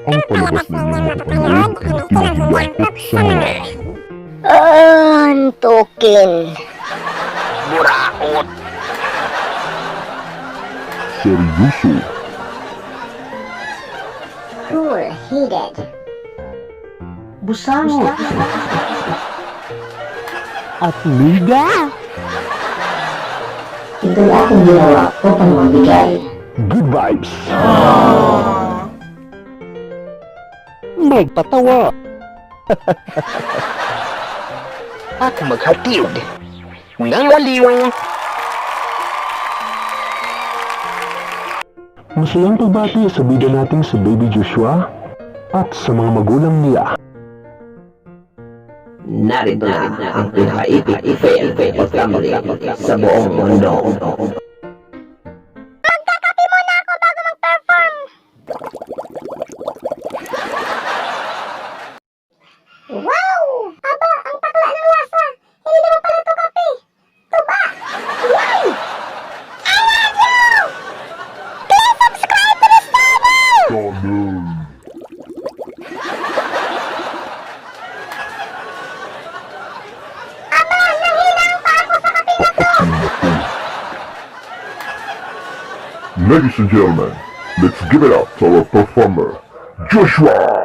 Ang palabas ninyong makapanood ay pinahihiyakap sa mga Antukin. Burakot. seryoso, Higit. Busangot at liga. Ito'y aking ginawa upang magbigay. good vibes, Magpatawa At maghatid ng waliw. masayang pagbati sa bida nating si Baby Joshua at sa mga magulang niya. Narito na ang Pinaka-Epic Pagtumbling sa buong mundo. Magkakape muna ako bago mag-perform. Wow! Aba, ang takla ng lasa. Hindi naman pala ito kape. Tuba! Yay! I love you! Please subscribe to this channel! Aba, nanghilang pa ako sa kape na to! Ladies and gentlemen, let's give it up to our performer, Joshua!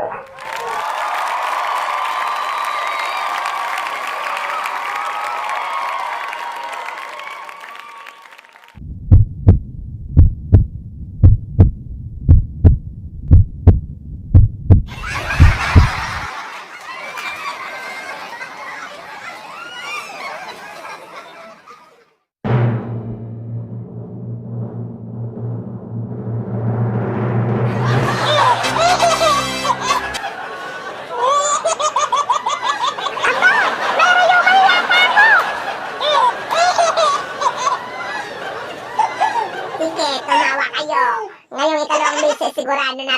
Sige, tumawa kayo. Ngayong ikalawang beses sigurado na